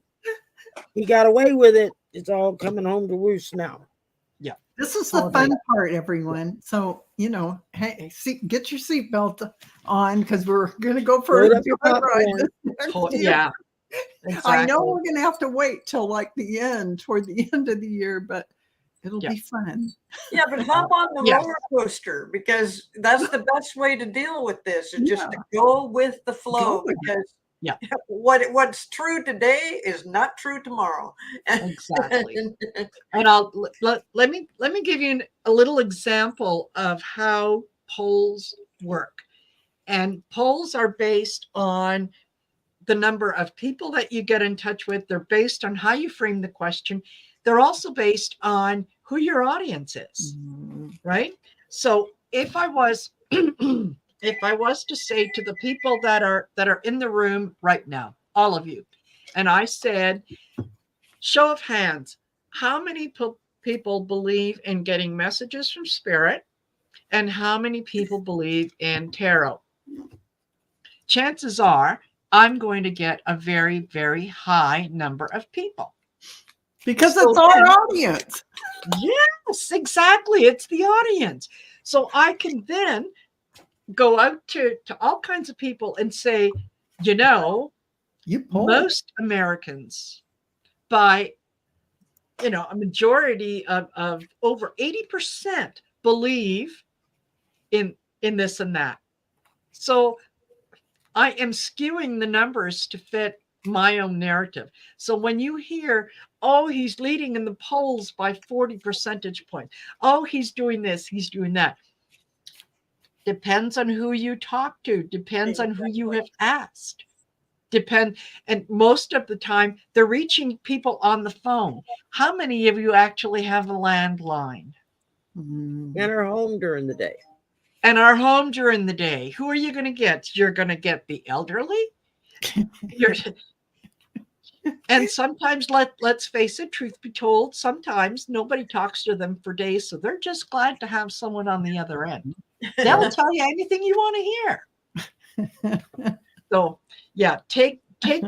he got away with it, it's all coming home to roost now. Yeah. This is the fun part, everyone. So, hey, get your seatbelt on because we're going to go for a ride. Yeah. Exactly. I know we're going to have to wait till toward the end of the year, but it'll be fun. Yeah, but hop on the roller coaster, because that's the best way to deal with this, is just to go with the flow, because what's true today is not true tomorrow. Exactly. And let me give you a little example of how polls work. And polls are based on the number of people that you get in touch with. They're based on how you frame the question. They're also based on who your audience is, right? So if I was to say to the people that are in the room right now, all of you, and I said, show of hands, how many people believe in getting messages from spirit, and how many people believe in tarot? Chances are I'm going to get a very, very high number of people. Because it's our audience. Yes, exactly. It's the audience. So I can then go out to all kinds of people and say, most Americans, by a majority of over 80%, believe in this and that. So I am skewing the numbers to fit my own narrative. So when you hear, oh, he's leading in the polls by 40 percentage points, oh, he's doing this, he's doing that, depends on who you talk to, depends on who you have asked, and most of the time they're reaching people on the phone. How many of you actually have a landline and are home during the day? Who are you going to get? You're going to get the elderly. And sometimes, let's face it, truth be told, sometimes nobody talks to them for days, so they're just glad to have someone on the other end. They'll tell you anything you want to hear. So take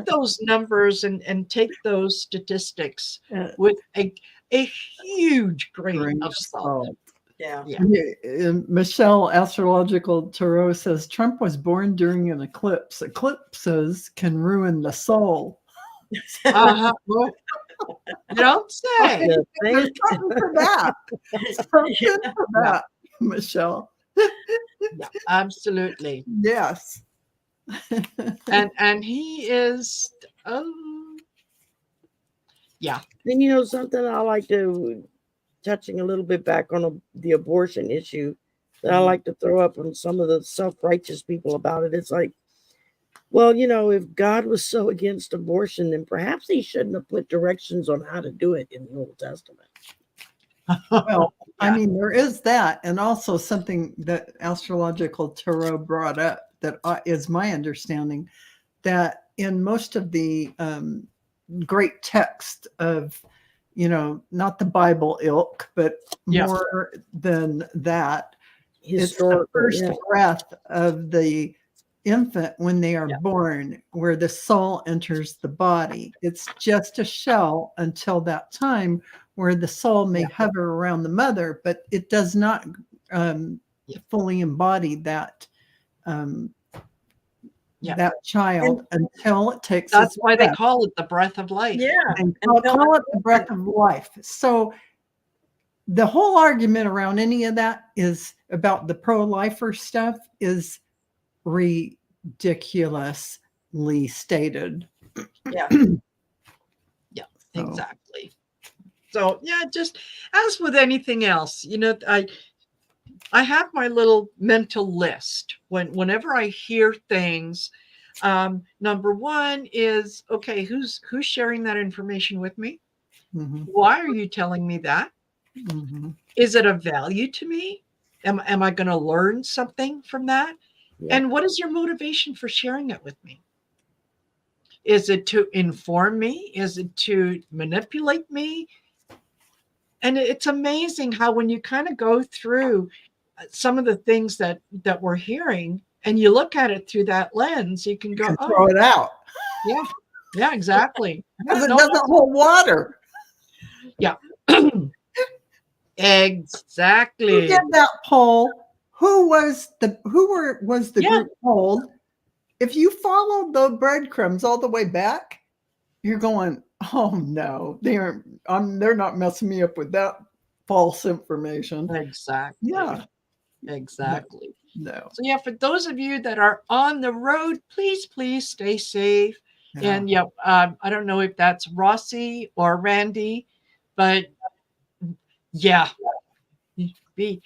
those numbers and take those statistics with a huge grain of salt. Yeah. Michelle, Astrological Tarot, says Trump was born during an eclipse. Eclipses can ruin the soul. Well, don't say. There's something for that. Something for that, Michelle. Yeah, absolutely. Yes. And he is. Yeah. Then something I like to, touching a little bit back on the abortion issue, that I like to throw up on some of the self-righteous people about it. It's like, well, if God was so against abortion, then perhaps he shouldn't have put directions on how to do it in the Old Testament. Well, I mean, there is that. And also something that Astrological Tarot brought up that is my understanding, that in most of the great text of, not the Bible ilk, but more than that, it's the first breath of the infant when they are born, where the soul enters the body. It's just a shell until that time where the soul may hover around the mother, but it does not fully embody that that child until it takes. That's why they call it the breath of life. Yeah, and call it the breath of life. So the whole argument around any of that is about the pro-lifer stuff is ridiculously stated. Yeah. Yeah, exactly. So yeah, just as with anything else, I have my little mental list whenever I hear things. Number one is, okay, who's sharing that information with me? Mm-hmm. Why are you telling me that? Mm-hmm. Is it of value to me? Am I going to learn something from that? Yeah. And what is your motivation for sharing it with me? Is it to inform me? Is it to manipulate me? And it's amazing how when you kind of go through some of the things that we're hearing and you look at it through that lens, you can go, throw it out. Yeah, exactly. Because it doesn't hold water. Yeah. Exactly. Who did that poll? Who was the group polled? If you followed the breadcrumbs all the way back, you're going, oh no, they're not messing me up with that false information. Exactly. Yeah. Exactly. No. So yeah, for those of you that are on the road, please stay safe. Yeah. And I don't know if that's Rossi or Randy, but yeah, be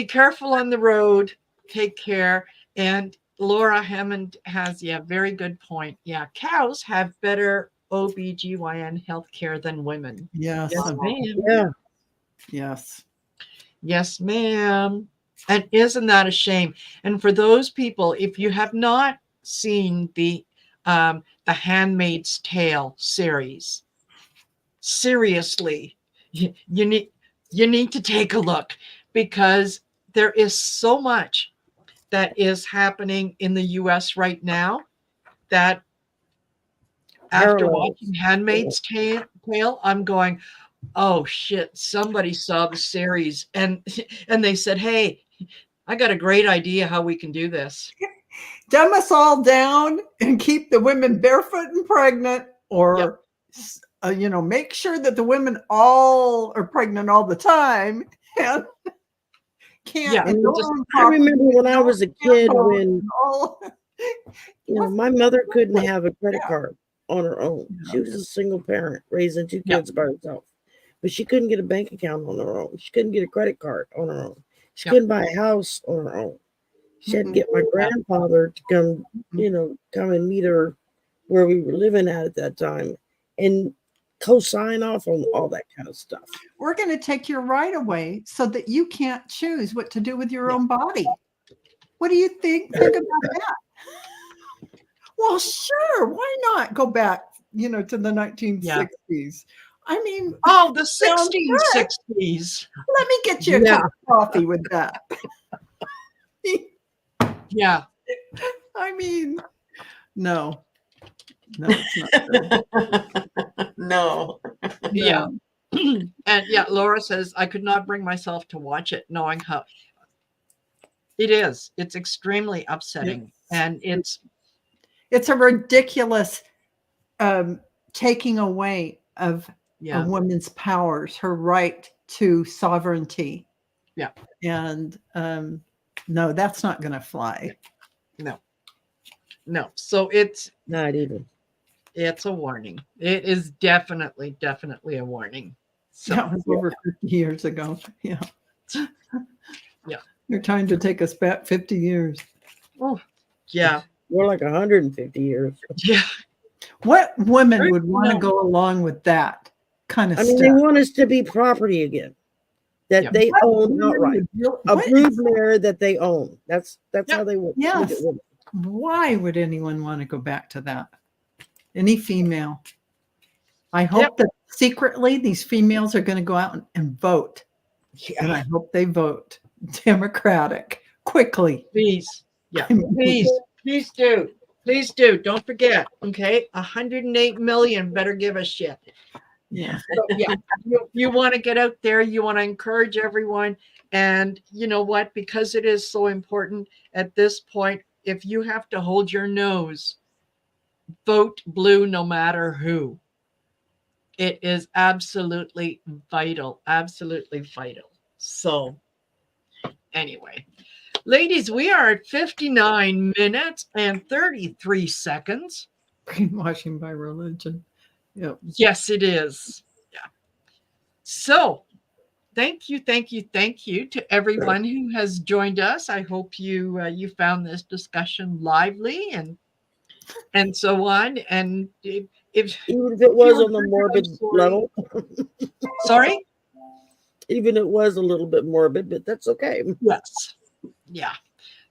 careful on the road. Take care. And Laura Hammond has very good point. Yeah, cows have better OBGYN healthcare than women. Yes, ma'am. Yeah. Yes. Yes, ma'am. And isn't that a shame? And for those people, if you have not seen the Handmaid's Tale series, seriously, you need to take a look, because there is so much that is happening in the US right now that after watching Handmaid's Tale, I'm going, oh shit, somebody saw the series and they said, hey, I got a great idea how we can do this. Dumb us all down and keep the women barefoot and pregnant, or make sure that the women all are pregnant all the time. And can't. I remember when I was a kid when my mother couldn't have a credit card on her own. She was a single parent raising two kids by herself. But she couldn't get a bank account on her own. She couldn't get a credit card on her own. She couldn't buy a house on her own. She had to get my grandfather to come, come and meet her where we were living at that time and co-sign off on all that kind of stuff. We're going to take your right away so that you can't choose what to do with your own body. What do you think about that? Well, sure. Why not go back, to the 1960s? Yeah. I mean, the 60s. Let me get you a cup of coffee with that. Yeah. I mean, no, it's not. No. Yeah. And Laura says, I could not bring myself to watch it, knowing how it is. It's extremely upsetting. And it's a ridiculous taking away of a woman's powers, her right to sovereignty. Yeah. And no, that's not going to fly. No. So it's not even. It's a warning. It is definitely a warning. So that was over 50 years ago. Yeah. Yeah. They're trying to take us back 50 years. Oh, yeah. More like 150 years. Yeah. What women would want to go along with that kind of stuff? They want us to be property again. That they own outright. A broodmare that they own. That's how they would. Yes. Why would anyone want to go back to that? Any female? I hope that secretly these females are going to go out and vote. Yeah. And I hope they vote Democratic quickly. Please. Yeah. Please do. Please do. Don't forget. Okay. 108 million better give a shit. Yeah. So, you want to get out there. You want to encourage everyone. And you know what? Because it is so important at this point, if you have to hold your nose, vote blue no matter who. It is absolutely vital. Absolutely vital. So, anyway, ladies, we are at 59 minutes and 33 seconds. Brainwashing by religion. Yep. Yes, it is. Yeah. So, thank you to everyone who has joined us. I hope you found this discussion lively and so on. And if even if it was on the morbid level. Sorry? Even it was a little bit morbid, but that's okay. Yes. Yeah.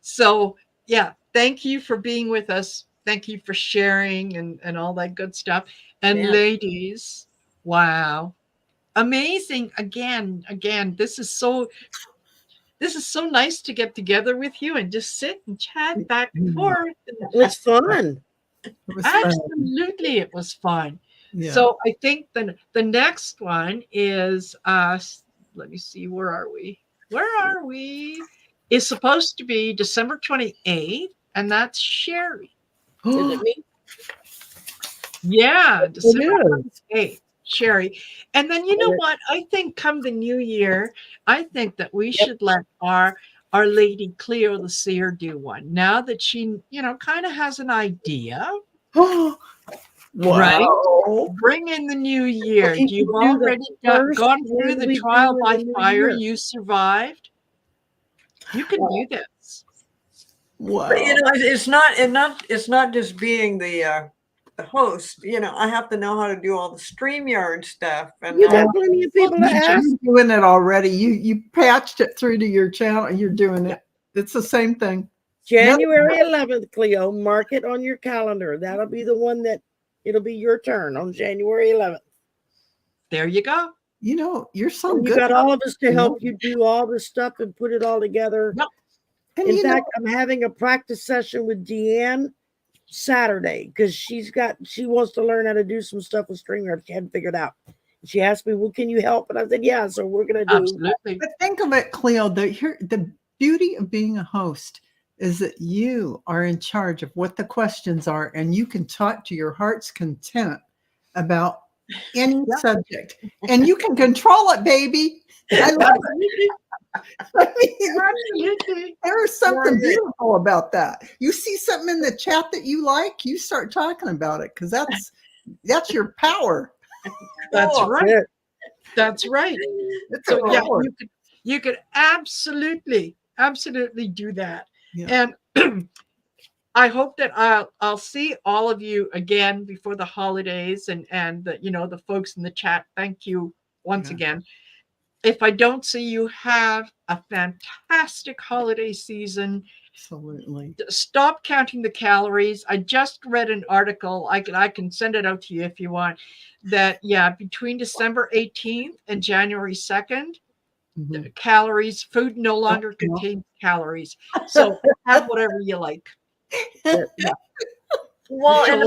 So, yeah, thank you for being with us. Thank you for sharing and all that good stuff. And ladies, wow. Amazing. Again, this is so nice to get together with you and just sit and chat back and forth. It's fun. Absolutely, it was fun. Yeah. So I think the next one is let me see, where are we? Is supposed to be December 28th, and that's Shari. Is it me? Yeah, December 28th. Shari. And then you know what? I think come the new year, I think that we should let our lady Cleo the seer do one. Now that she, kind of has an idea. Wow. Right? Bring in the new year. You've already gone through the trial by fire. You survived. You can do this. Wow. But, it's not just being the host. I have to know how to do all the StreamYard stuff. And you got plenty of people to ask. You're doing it already. You patched it through to your channel. You're doing it. It's the same thing. January 11th, Cleo. Mark it on your calendar. That'll be the one that it'll be your turn on January 11th. There you go. You're so good. You got all of us to help you do all this stuff and put it all together. Yep. In fact, I'm having a practice session with Deanne Saturday because she wants to learn how to do some stuff with StreamYard. She hadn't figured out. She asked me, well, can you help? And I said, yeah. So we're going to do. Absolutely. But think of it, Cleo, the beauty of being a host is that you are in charge of what the questions are, and you can talk to your heart's content about any subject, and you can control it, baby. I love it. There is something beautiful about that. You see something in the chat that you like, you start talking about it because that's your power. That's right. That's right. So yeah, you could absolutely do that. Yeah. And I hope that I'll see all of you again before the holidays and the folks in the chat. Thank you once again. If I don't see you, have a fantastic holiday season. Absolutely. Stop counting the calories. I just read an article. I can send it out to you if you want. That between December 18th and January 2nd, the calories, food no longer contains calories. So have whatever you like. Well, and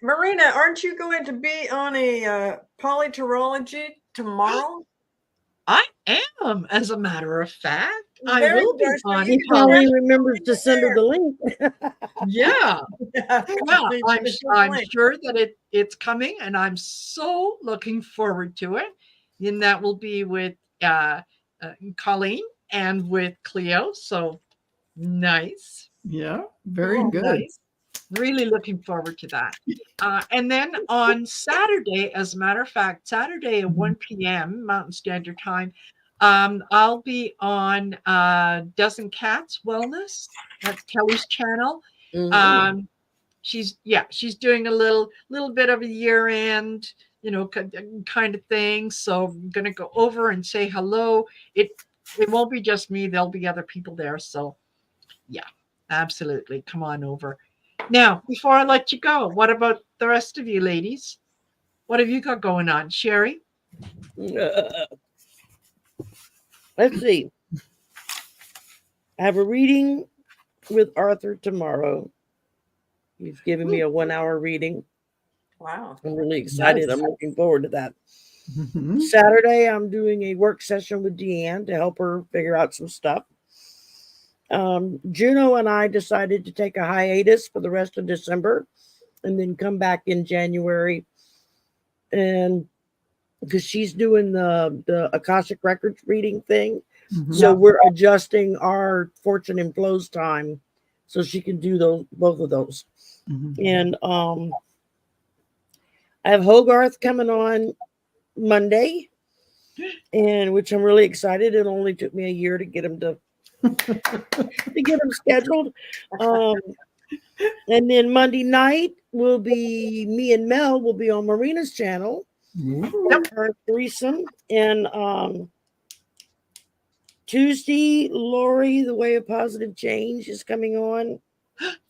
Marina, aren't you going to be on a polyterology tomorrow? I am, as a matter of fact. I will be on. He probably remembers to send her the link. Yeah. I'm sure that it's coming, and I'm so looking forward to it. And that will be with Colleen and with Cleo. So nice. Yeah, very good. Nice. Really looking forward to that. And then on Saturday, as a matter of fact, Saturday at 1 p.m. Mountain Standard Time, I'll be on Dozen Cats Wellness. That's Kelly's channel. Mm-hmm. She's doing a little bit of a year-end, kind of thing. So I'm gonna go over and say hello. It won't be just me. There'll be other people there. So yeah, absolutely. Come on over. Now, before I let you go, what about the rest of you ladies? What have you got going on? Shari? Let's see. I have a reading with Arthur tomorrow. He's giving me a 1-hour reading. Wow. I'm really excited. Nice. I'm looking forward to that. Mm-hmm. Saturday, I'm doing a work session with Deanne to help her figure out some stuff. Juno and I decided to take a hiatus for the rest of December and then come back in January. And because she's doing the Akashic Records reading thing. Mhm. So we're adjusting our fortune and flows time so she can do both of those. Mhm. And I have Hogarth coming on Monday, and which I'm really excited. It only took me a year to get him to get him scheduled. And then Monday night will be me and Mel will be on Marina's channel. Our threesome. And Tuesday, Lori, The Way of Positive Change is coming on,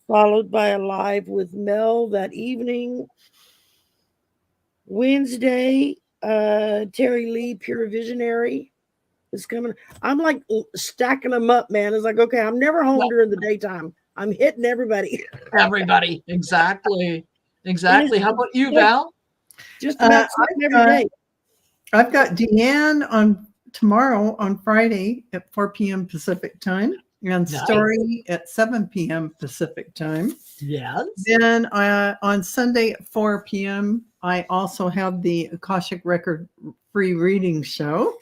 followed by a live with Mel that evening. Wednesday, Terry Lee, Pure Visionary, is coming. I'm like stacking them up, man. It's like, okay, I'm never home during the daytime. I'm hitting everybody. Everybody. Exactly. Exactly. How about you, Val? Just about every day. I've got Deanne on tomorrow on Friday at 4 p.m. Pacific time, and Story at 7 p.m. Pacific time. Yes. Then on Sunday at 4 p.m., I also have the Akashic Record free reading show.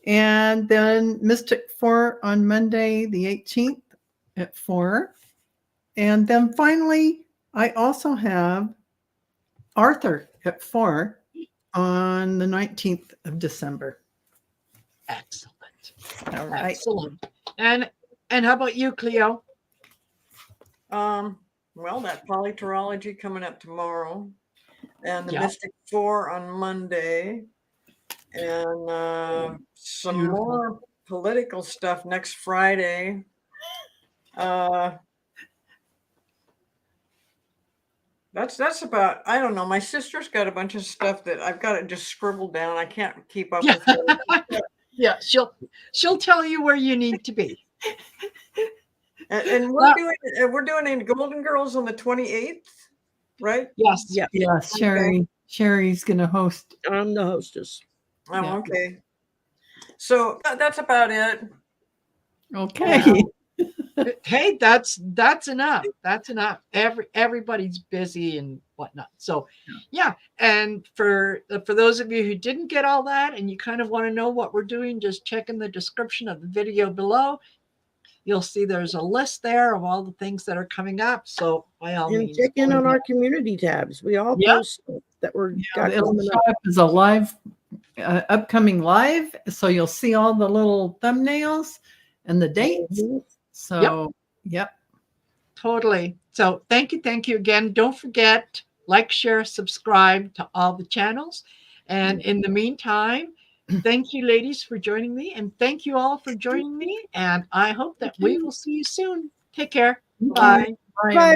And then Mystic 4 on Monday, the 18th at 4. And then finally, I also have Arthur at 4 on the 19th of December. Excellent. All right. Excellent. And how about you, Cleo? Well, that polyterology coming up tomorrow, and the Yep. Mystic 4 on Monday, and some Beautiful. more political stuff next Friday. That's about, I don't know. My sister's got a bunch of stuff that I've got it just scribbled down. I can't keep up with her. Yeah, she'll tell you where you need to be. And we're doing in Golden Girls on the 28th, right? Yes. Yeah. Yes, Sherry's going to host. I'm the hostess. Oh, Yeah. okay. So that's about it. Okay. Hey, that's enough. That's enough. Everybody's busy and whatnot. So yeah. And for those of you who didn't get all that and you kind of want to know what we're doing, just check in the description of the video below. You'll see there's a list there of all the things that are coming up. So by all means, check in on our community tabs. We all post that we're got it'll coming show up as a live upcoming live. So you'll see all the little thumbnails and the dates. So, yep. Totally. So thank you again. Don't forget, like, share, subscribe to all the channels. And in the meantime, thank you, ladies, for joining me. And thank you all for joining me. And I hope that we will see you soon. Take care. Bye. Bye.